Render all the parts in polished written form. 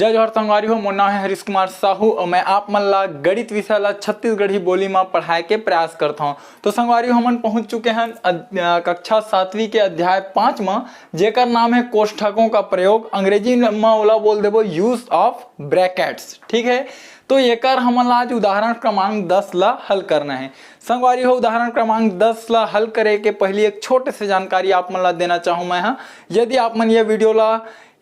जय जोहर संगवारी हो। मोर नाम है हरीश कुमार साहू और मैं आप मन ला गणित विषय ला छत्तीसगढ़ी बोली में पढ़ाए के प्रयास करता हूँ। तो संगवारी हो हमन पहुंच चुके हैं कक्षा 7वीं के अध्याय 5 में, जेकर नाम है कोष्ठकों का प्रयोग। अंग्रेजी में ओला बोल देबो यूज ऑफ ब्रैकेट्स। ठीक है, तो एकर हमन आज उदाहरण क्रमांक 10 ला हल करना है। संगवारी हो उदाहरण क्रमांक 10 ला हल करे के पहले एक छोटे से जानकारी आप मन ला देना चाहूँ मैं। हाँ, यदि आप मन ये वीडियो ला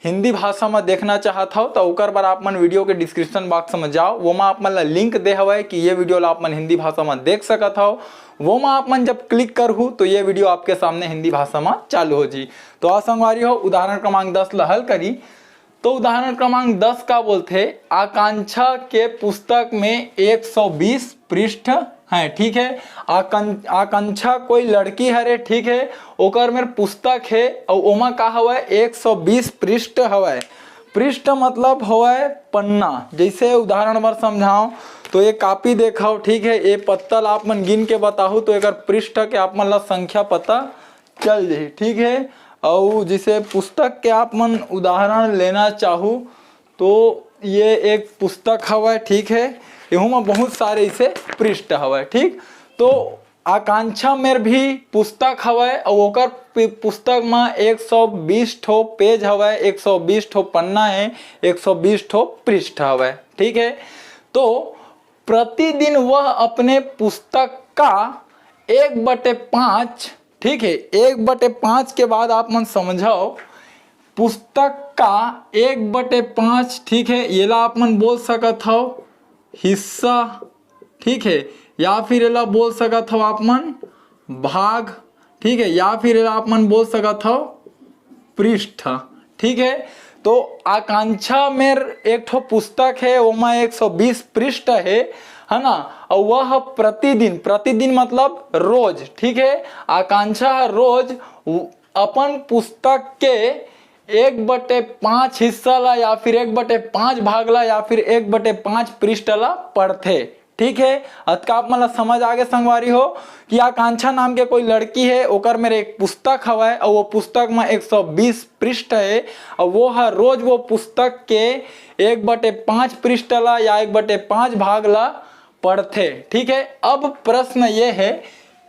हिंदी भाषा में देखना चाहत हो तो ओकर बार आप मन वीडियो के डिस्क्रिप्शन बॉक्स में जाओ, वो में आप मन ला लिंक दे हवे कि ये वीडियो ला आप मन हिंदी भाषा में देख सकत हो। वो में आप मन जब क्लिक करहु तो ये वीडियो आपके सामने हिंदी भाषा में चालू हो जी। तो आ संगवारी हो उदाहरण क्रमांक 10 ला हल करी। तो उदाहरण क्रमांक 10 का बोलते आकांक्षा के पुस्तक में 120 पृष्ठ है। ठीक है, आकांक्षा कोई लड़की हरे। ठीक है, ओकर में पुस्तक है और ओमा का हवा 120 पृष्ठ हवा। पृष्ठ मतलब हवा पन्ना। जैसे उदाहरण बार समझाओ तो ये कॉपी देखाओ। ठीक है, ये पत्तल आप मन गिन के बताओ तो एक पृष्ठ के आप मन ला संख्या पता चल जाए। ठीक है, और जिसे पुस्तक के आप मन उदाहरण लेना चाहूँ तो ये एक पुस्तक हवा। ठीक है, यहू में बहुत सारे इसे पृष्ठ हवा। ठीक, तो आकांक्षा में भी पुस्तक हवा और ओकर पुस्तक में 120 ठो पेज हवा, 120 ठो पन्ना है, 120 ठो पृष्ठ हवा। ठीक है, तो प्रतिदिन वह अपने पुस्तक का 1/5। ठीक है, 1/5 के बाद आप मन समझाओ पुस्तक का 1/5। ठीक है, ये ला आप मन बोल सकत हो हिस्सा। ठीक है, या फिर ये ला बोल सकत हो आप मन भाग। ठीक है, या फिर ये ला आप मन बोल सकत हो पृष्ठ। ठीक है, तो आकांक्षा में एक ठो पुस्तक है, ओमा 120 पृष्ठ है ना, और वह प्रतिदिन मतलब रोज। ठीक है, आकांक्षा रोज अपन पुस्तक के 1/5 हिस्सा ला या फिर 1/5 भाग ला या फिर 1/5 पृष्ठ ला पढ़ते। ठीक है, अतका आप मतलब समझ आगे संगवारी हो कि आकांक्षा नाम के कोई लड़की है, ओकर मेरे एक पुस्तक हवा और वो पुस्तक में 120 पृष्ठ है और वो हर रोज वो पुस्तक के 1/5 पृष्ठ ला या 1/5 भाग ला पढ़ते। ठीक है, अब प्रश्न ये है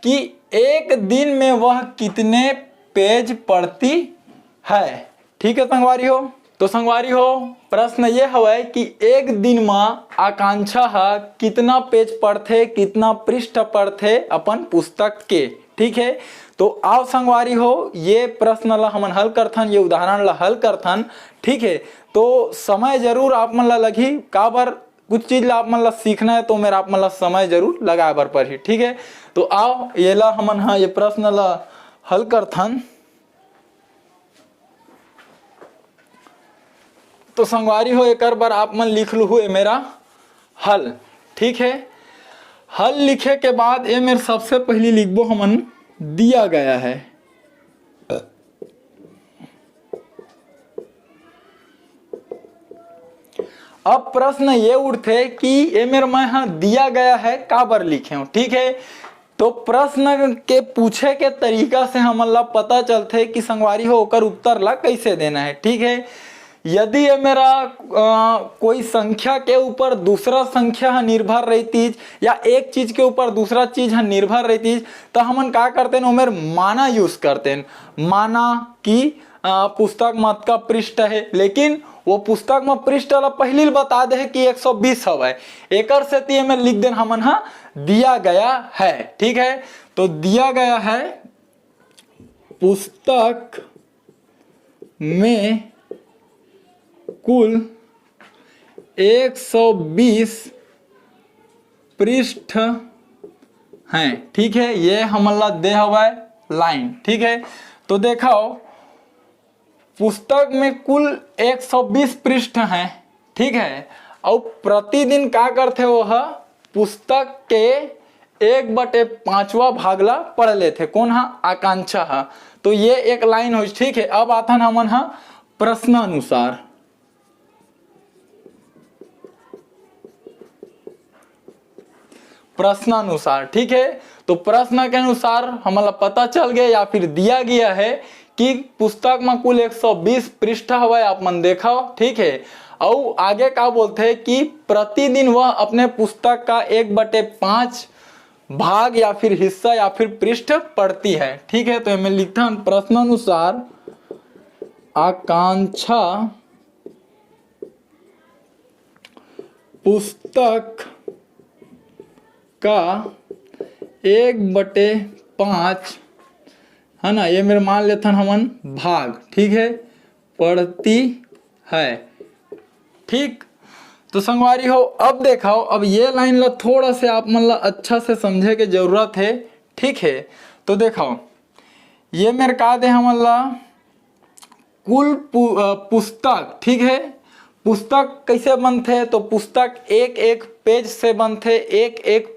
कि एक दिन में वह कितने पेज पढ़ती है। ठीक है संगवारी हो, तो संगवारी हो प्रश्न ये हवा कि एक दिन में आकांक्षा कितना पेज पढ़ते, कितना पृष्ठ पढ़ते अपन पुस्तक के। ठीक है, तो आओ संगवारी हो ये प्रश्न ला हमन हल करथन, ये उदाहरण ला हल करथन। ठीक है, तो समय जरूर आप मन ला लगी, का बार कुछ चीज ला आप मन ला सीखना है तो मेरा आप मन ला समय जरूर लगाए बर पड़ही। ठीक है, तो आओ ये ला हमन ये प्रश्न ला हल करथन। तो संगवारी हो एक बार आप मन लिख लू ये मेरा हल। ठीक है, हल लिखे के बाद ये मेरे सबसे पहले लिखबो हमन दिया गया है। अब प्रश्न ये उठते कि ये मेरे में दिया गया है का बार लिखे हूं। ठीक है, तो प्रश्न के पूछे के तरीका से हमन ला पता चलते कि संगवारी हो ओकर उत्तर ला कैसे देना है। ठीक है, यदि ये मेरा कोई संख्या के ऊपर दूसरा संख्या निर्भर रहती या एक चीज के ऊपर दूसरा चीज निर्भर रहती तो हमन का करते हैं उमेर माना यूज करते हैं। माना कि पुस्तक मत का पृष्ठ है, लेकिन वो पुस्तक में पृष्ठ ला पहले बता दे कि 120 हवा है, एकर से ती में लिख देन हमन दिया गया है। ठीक है, तो दिया गया है पुस्तक में कुल 120 पृष्ठ हैं। ठीक है, ये हमन ला दे हवा लाइन। ठीक है, तो देखाओ पुस्तक में कुल 120 पृष्ठ हैं। ठीक है, और प्रतिदिन का करते वह पुस्तक के 1/5 भाग ला पढ़ लेते। कौन आकांक्षा। तो ये एक लाइन हो। ठीक है, अब आथन हमन प्रश्नानुसार। प्रश्नानुसार। ठीक है, तो प्रश्न के अनुसार हमारा पता चल गया या फिर दिया गया है कि पुस्तक में कुल 120 पृष्ठ हवा आप मन देखा। ठीक है, और आगे का बोलते हैं कि प्रतिदिन वह अपने पुस्तक का 1/5 भाग या फिर हिस्सा या फिर पृष्ठ पढ़ती है। ठीक है, तो मैं लिखता हूं प्रश्नानुसार आकांक्षा पुस्तक का 1/5 है ना, ये मेरे मान लेते हैं हमन भाग, ठीक है, पढ़ती है। ठीक, तो संगवारी हो अब देखाओ, अब ये लाइन ला थोड़ा से आप मन ला अच्छा से समझे के जरूरत है। ठीक है, तो देखाओ ये मेरे का दे हमन ला कुल पुस्तक। ठीक है, पुस्तक कैसे बनते, तो पुस्तक एक एक पेज से बनते, एक एक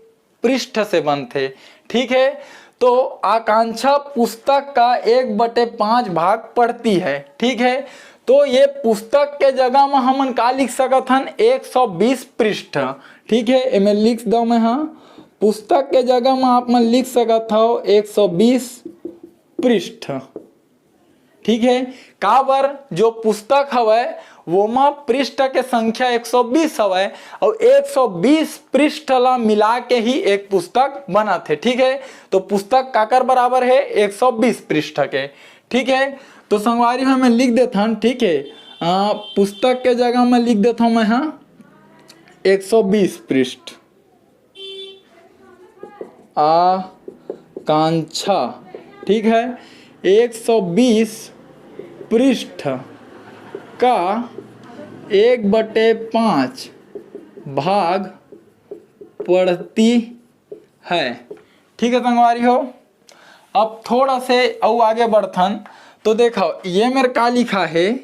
पृष्ठ से बनते। ठीक है, तो आकांक्षा पुस्तक का 1/5 भाग पढ़ती है। ठीक है, तो ये पुस्तक के जगह में हमन का लिख सकत हन 120 पृष्ठ। ठीक है, इमें लिख दो मैं, हाँ पुस्तक के जगह में आप मन लिख सकत हो 120 पृष्ठ। ठीक है, काबर जो पुस्तक हवै वो में पृष्ठ के संख्या 120 हवै और 120 पृष्ठ ला मिला के ही एक पुस्तक बना थे। ठीक है, तो पुस्तक काकर बराबर है 120 पृष्ठ के। ठीक है, तो संगवारी में मैं लिख देता हूं। ठीक है, पुस्तक के जगह में लिख देता हूं मैं, हाँ 120 पृष्ठ आकांक्षा। ठीक है, 120 पृष्ठ का 1/5 भाग पढ़ती है। ठीक है संगवारी हो, अब थोड़ा से और आगे बढ़थन, तो देखो ये मेरे का लिखा है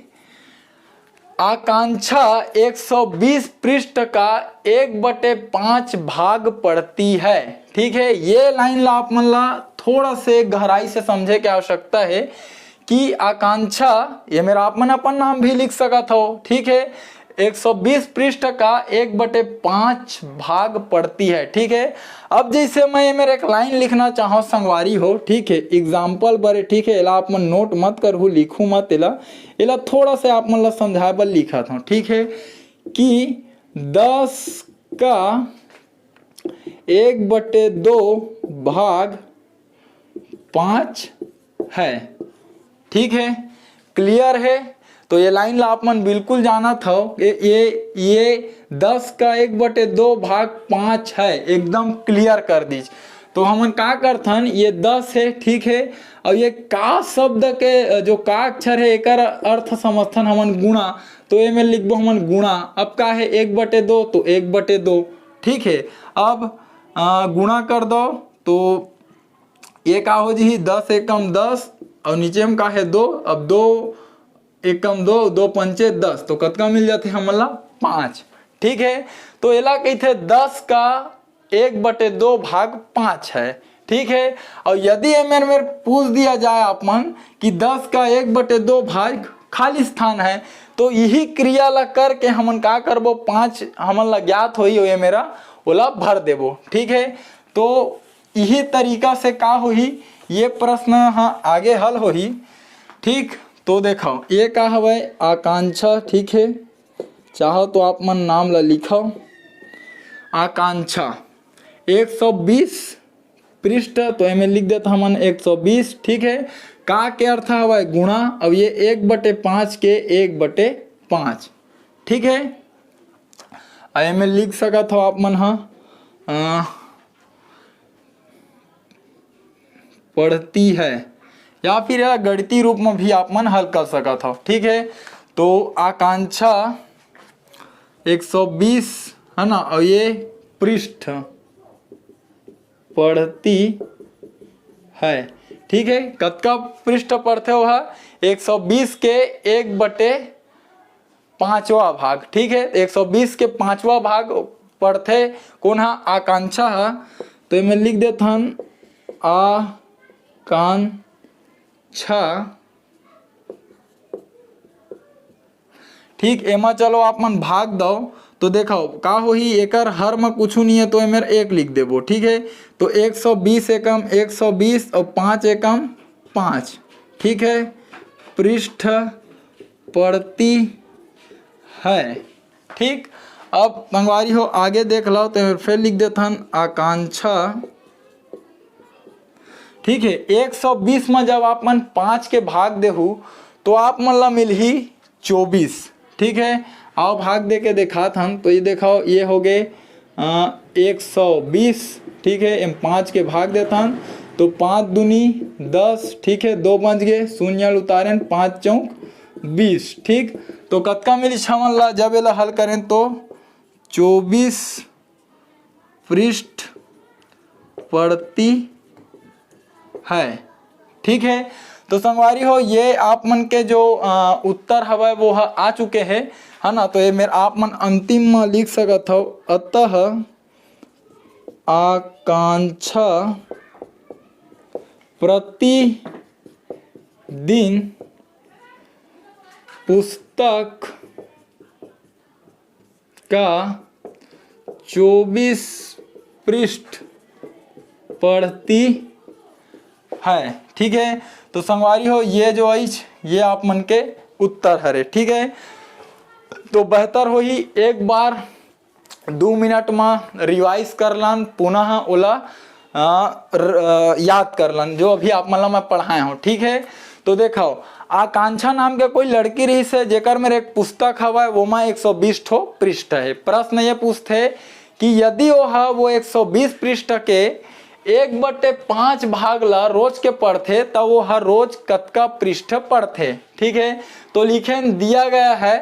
आकांक्षा 120 पृष्ठ का 1/5 भाग पढ़ती है। ठीक है, ये लाइन ला आप मन ला थोड़ा से गहराई से समझे की आवश्यकता है कि आकांक्षा, ये मेरा आप मन अपन नाम भी लिख सकत हो। ठीक है, 120 पृष्ठ का 1/5 भाग पढ़ती है। ठीक है, अब जैसे मैं ये मेरे एक लाइन लिखना चाहो संगवारी हो। ठीक है, एग्जाम्पल बरे। ठीक है, एला आप मन नोट मत करहु, लिखू मत, एला थोड़ा से आप मन ला समझाए बर लिखा था। ठीक है, कि 10 का 1/2 भाग 5 है। ठीक है, क्लियर है, तो ये लाइन ला आप मन बिल्कुल जाना था, ये 10 का 1/2 भाग 5 है, एकदम क्लियर कर दीज। तो हमन का करथन, ये 10 है। ठीक है, और ये का शब्द के जो का अक्षर है एकर अर्थ समझथन हमन गुणा, तो ये में लिखबो हमन गुणा। अब का है 1/2, तो 1/2। ठीक है, अब गुणा कर दो, तो ये का हो जी 10 एकम 10 और नीचे में का है 2। अब 2 एकम 2, 2 पंचे 10, तो कतका मिल जाते हमन ला 5। ठीक है, तो एला कहते 10 का 1/2 भाग 5 है। ठीक है, और यदि मेरे पूछ दिया जाए आप मन कि 10 का 1/2 भाग खाली स्थान है, तो यही क्रिया ला करके हमन का करबो, 5 हमन ला ज्ञात होई ये मेरा ओला भर देबो। ठीक है, तो यही तरीका से का होही ये प्रश्न हाँ आगे हल होही। ठीक, तो देखो ये का हवै आकांक्षा। ठीक है, चाहो तो आप मन नाम ला लिखो आकांक्षा 120 पृष्ठ, तो इमें लिख देता हमन 120। ठीक है, का के अर्थ हवै गुणा, अब ये 1/5 के 1/5। ठीक है, इमें लिख सकत हो आप मन, हाँ पढ़ती है, या फिर गणितीय रूप में भी आप मन हल कर सकत हो। ठीक है, तो आकांक्षा 120 है ना, और ये पृष्ठ पढ़ती है। ठीक है, कतका पृष्ठ पढ़ते हो 120 के 1/5 भाग। ठीक है, 120 के 5वां भाग पढ़ते कौन है आकांक्षा है, तो मैं लिख देता हूँ आकांक्षा। ठीक, एमा चलो आप मन भाग दो, तो देखो का होही एकर हर में कुछ नहीं है, तो मेरा 1 लिख देबो। ठीक है, तो 120 एकम 120 और 5 एकम 5। ठीक है, पृष्ठ पढ़ती है। ठीक। अब संगवारी हो आगे देख लो तो फिर लिख देथन आकांक्षा, ठीक है। 120 में जब आप मन 5 के भाग देहू तो आप मन ला मिलही 24, ठीक है। आओ भाग दे के दिखात हम, तो ये देखो ये हो गए 120, ठीक है। इन 5 के भाग देथन तो 5 दूनी 10, ठीक है। 2 बच गए, शून्य उतारें, 5 चौक 20, ठीक। तो कतका मिली छमन ला जब एला हल करें तो 24 पृष्ठ पड़ती है, ठीक है। तो संगवारी हो ये आप मन के जो उत्तर हवा वो आ चुके हैं, है ना। तो ये मेरे आप मन अंतिम में लिख सकत हो, अतः आकांक्षा प्रति दिन पुस्तक का 24 पृष्ठ पढ़ती है, ठीक है। तो संगवारी हो ये जो ये आप मन के उत्तर हरे, ठीक है। तो बेहतर हो ही एक बार 2 मिनट में रिवाइज कर लन, पुनः ओला याद कर लन जो अभी आप मतलब मैं पढ़ाए हूँ, ठीक है। तो देखो आकांक्षा नाम के कोई लड़की रही से जेकर मेरे एक पुस्तक हवा वो में 120 ठो पृष्ठ है। प्रश्न ये पूछते कि यदि वो 120 पृष्ठ के 1/5 भाग ला रोज के पढ़ते तब वो हर रोज कतका पृष्ठ पढ़ते, ठीक है। तो लिखें दिया गया है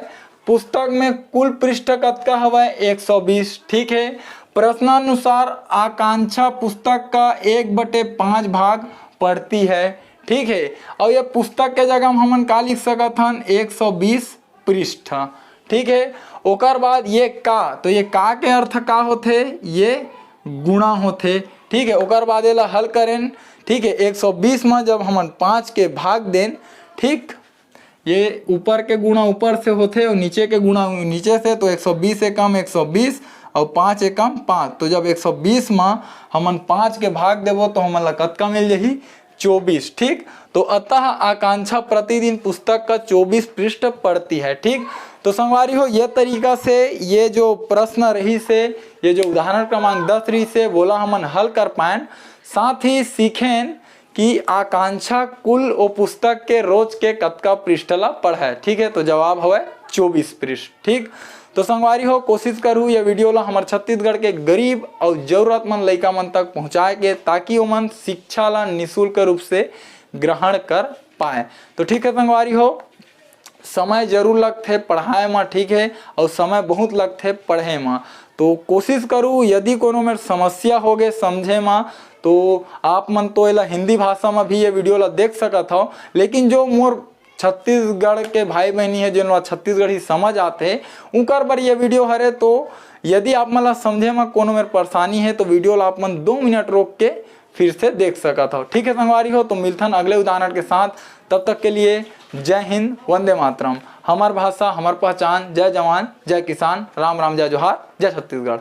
पुस्तक में कुल पृष्ठ कतका हवा 120, ठीक है। प्रश्नानुसार आकांक्षा पुस्तक का 1/5 भाग पढ़ती है, ठीक है। और ये पुस्तक के जगह हमन का लिख सकत हन 120 पृष्ठ, ठीक है। ओकर बाद ये का, तो ये का के अर्थ का होते, ये गुणा होते, ठीक है। ओकर बाद एला हल करें, ठीक है। 120 में जब हमन 5 के भाग दें, ठीक, ये ऊपर के गुणा ऊपर से होते और नीचे के गुणा नीचे से, तो 120 से कम 120 और 5 से कम 5। तो जब 120 में हमन 5 के भाग देवो तो हमन ला कतका मिल जाही 24, ठीक। तो अतः आकांक्षा प्रतिदिन पुस्तक का 24 पृष्ठ पढ़ती है, ठीक। तो संगवारी हो ये तरीका से ये जो प्रश्न रही से, ये जो उदाहरण क्रमांक 10 रही से बोला हमन हल कर पाएं। साथ ही सीखें कि आकांक्षा कुल ओ पुस्तक के रोज के कतका पृष्ठ ला पढ़े, ठीक है। तो जवाब है 24 पृष्ठ, ठीक। तो संगवारी हो कोशिश करूँ ये वीडियो ला हमारे छत्तीसगढ़ के गरीब और जरूरतमंद लइका मन तक पहुँचाए के, ताकि ओमन शिक्षा ला निःशुल्क रूप से ग्रहण कर पाए। तो ठीक है संगवारी हो, समय जरूर लगते पढ़ाए में, ठीक है, और समय बहुत लगते पढ़े में। तो कोशिश करूँ यदि कोनो मेरे समस्या हो गए समझे में तो आप मन तो एला हिंदी भाषा में भी ये वीडियो ला देख सकत हो। लेकिन जो मोर छत्तीसगढ़ के भाई बहनी है जिन छत्तीसगढ़ी समझ आते उनकर पर ये वीडियो हरे, तो यदि आप मन ला समझे में कोनो मेरे परेशानी है तो वीडियो ला आप मन 2 मिनट रोक के फिर से देख सकत हो, ठीक है संगवारी हो। तो मिलथन अगले उदाहरण के साथ, तब तक के लिए जय हिंद, वंदे मातरम। हमार भाषा हमार पहचान, जय जवान जय किसान, राम राम जय जोहार, जय छत्तीसगढ़।